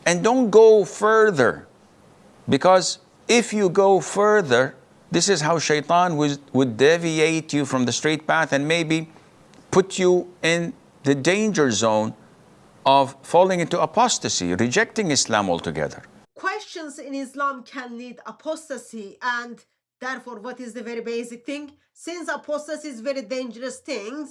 And don't go further, because if you go further, this is how shaitan would deviate you from the straight path and maybe put you in the danger zone of falling into apostasy, rejecting Islam altogether. Questions in Islam can lead apostasy, and therefore what is the very basic thing? Since apostasy is very dangerous thing,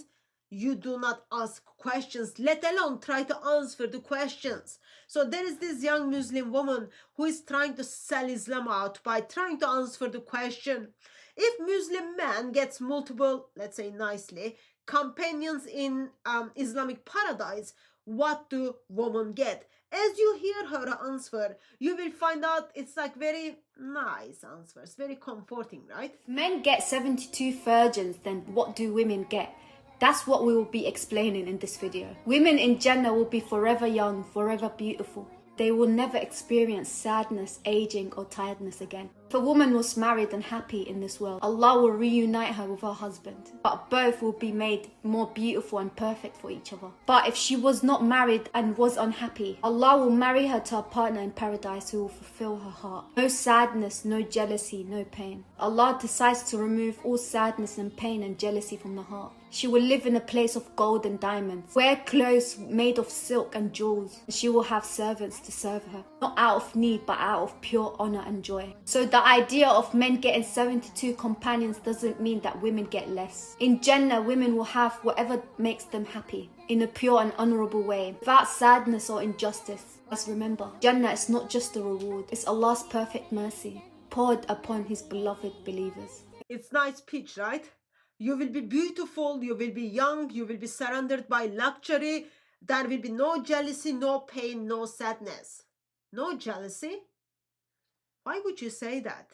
you do not ask questions, let alone try to answer the questions. So there is this young Muslim woman who is trying to sell Islam out by trying to answer the question: if Muslim man gets multiple, let's say nicely, companions in Islamic paradise, what do women get? As you hear her answer, you will find out it's like very nice answers, very comforting, right? If men get 72 virgins, then what do women get? That's what we will be explaining in this video. Women in Jannah will be forever young, forever beautiful. They will never experience sadness, aging, or tiredness again. If a woman was married and happy in this world, Allah will reunite her with her husband. But both will be made more beautiful and perfect for each other. But if she was not married and was unhappy, Allah will marry her to a partner in paradise who will fulfill her heart. No sadness, no jealousy, no pain. Allah decides to remove all sadness and pain and jealousy from the heart. She will live in a place of gold and diamonds, wear clothes made of silk and jewels. She will have servants to serve her, not out of need but out of pure honor and joy. So the idea of men getting 72 companions doesn't mean that women get less. In Jannah, women will have whatever makes them happy, in a pure and honorable way, without sadness or injustice. As remember, Jannah is not just a reward, it's Allah's perfect mercy poured upon His beloved believers. It's nice pitch, right? You will be beautiful, you will be young, you will be surrounded by luxury. There will be no jealousy, no pain, no sadness. No jealousy? Why would you say that?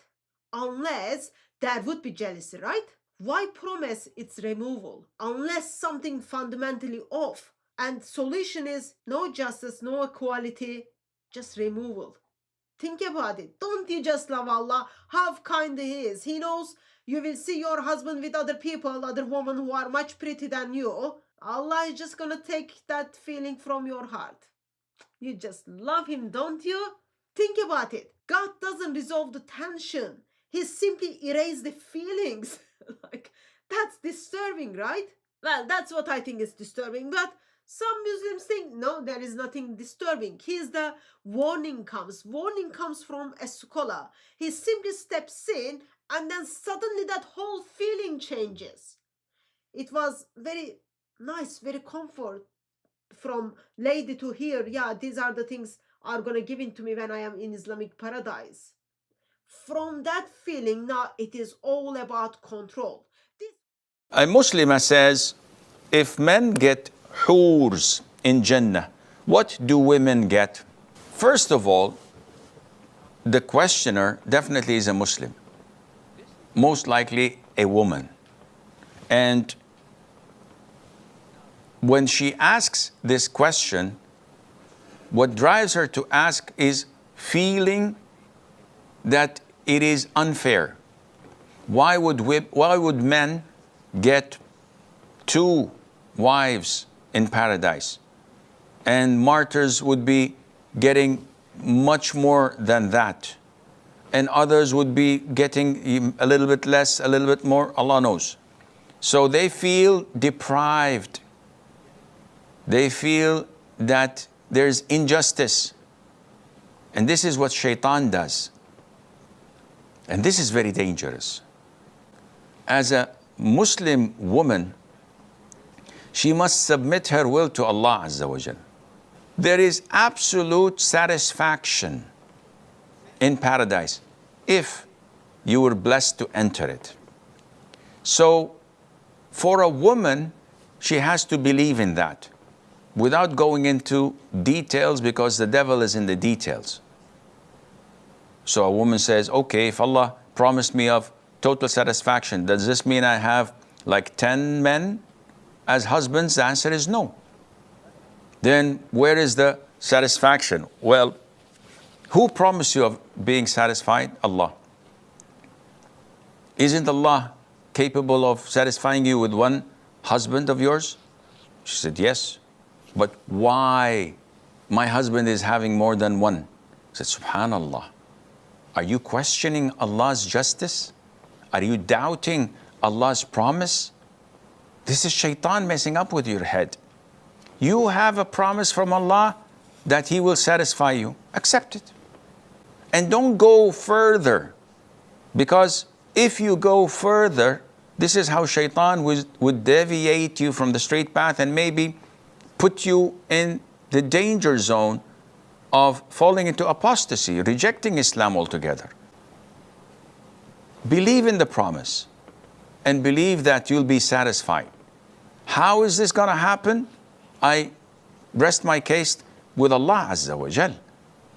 Unless there would be jealousy, right? Why promise its removal? Unless something fundamentally off. And solution is no justice, no equality, just removal. Think about it. Don't you just love Allah? How kind He is. He knows you will see your husband with other people, other women who are much prettier than you. Allah is just gonna take that feeling from your heart. You just love Him, don't you? Think about it. God doesn't resolve the tension. He simply erases the feelings. Like, that's disturbing, right? Well, that's what I think is disturbing. But some Muslims think, no, there is nothing disturbing. Here's the warning comes. Warning comes from a scholar. He simply steps in, and then suddenly that whole feeling changes. It was very nice, very comfort from lady to hear, yeah, these are the things are going to give it to me when I am in Islamic paradise. From that feeling, now it is all about control. A Muslim says, if men get hurs in Jannah, what do women get? First of all, the questioner definitely is a Muslim, most likely a woman. And when she asks this question, what drives her to ask is feeling that it is unfair. Why would men get 2 wives in paradise, and martyrs would be getting much more than that, and others would be getting a little bit less, a little bit more? Allah knows. So they feel deprived. They feel that there's injustice. And this is what shaitan does. And this is very dangerous. As a Muslim woman, she must submit her will to Allah Azza wa Jal. There is absolute satisfaction in paradise if you were blessed to enter it. So for a woman, she has to believe in that without going into details, because the devil is in the details. So a woman says, okay, if Allah promised me of total satisfaction, does this mean I have like 10 men as husbands? The answer is no. Then where is the satisfaction? Well, who promised you of being satisfied? Allah. Isn't Allah capable of satisfying you with one husband of yours? She said, yes. But why my husband is having more than one. I said, Subhanallah, are you questioning Allah's justice? Are you doubting Allah's promise? This is shaitan messing up with your head. You have a promise from Allah that He will satisfy you. Accept it. And don't go further. Because if you go further, this is how shaitan would deviate you from the straight path and maybe put you in the danger zone of falling into apostasy, rejecting Islam altogether. Believe in the promise and believe that you'll be satisfied. How is this going to happen? I rest my case with Allah Azza wa Jal,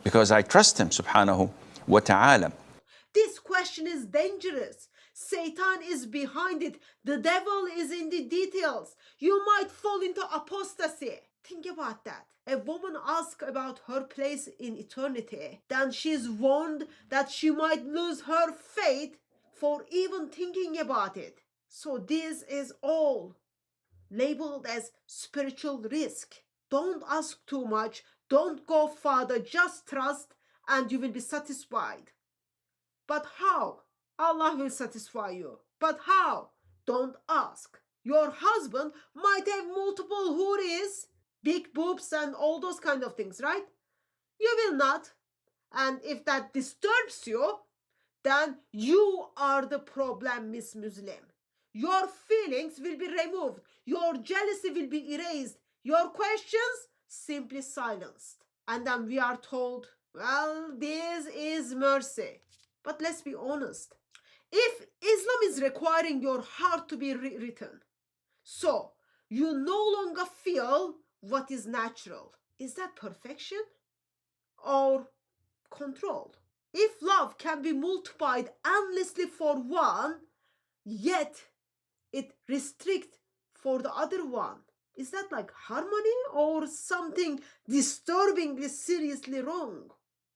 because I trust Him subhanahu wa ta'ala. This question is dangerous. Satan is behind it. The devil is in the details. You might fall into apostasy. Think about that. A woman asks about her place in eternity. Then she's warned that she might lose her faith for even thinking about it. So this is all labeled as spiritual risk. Don't ask too much. Don't go further. Just trust and you will be satisfied. But how? Allah will satisfy you. But how? Don't ask. Your husband might have multiple huris, big boobs and all those kind of things, right? You will not. And if that disturbs you, then you are the problem, Miss Muslim. Your feelings will be removed. Your jealousy will be erased. Your questions simply silenced. And then we are told, well, this is mercy. But let's be honest. If Islam is requiring your heart to be rewritten, so you no longer feel what is natural, is that perfection or control? If love can be multiplied endlessly for one, yet it restricts for the other one, is that like harmony or something disturbingly seriously wrong?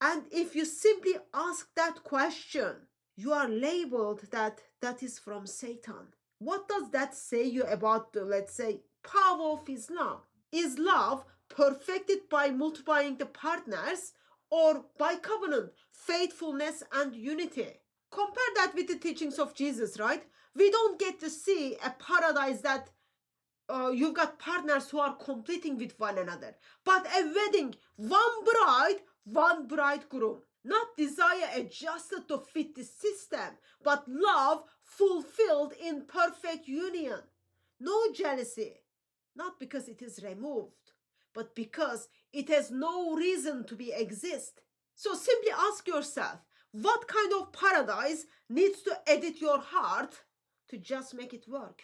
And if you simply ask that question, you are labeled that is from Satan. What does that say you about the, let's say, power of Islam? Is love perfected by multiplying the partners or by covenant, faithfulness, and unity? Compare that with the teachings of Jesus, right? We don't get to see a paradise that you've got partners who are completing with one another, but a wedding, one bride, one bridegroom. Not desire adjusted to fit the system, but love fulfilled in perfect union. No jealousy, not because it is removed, but because it has no reason to be exist. So simply ask yourself, what kind of paradise needs to edit your heart to just make it work?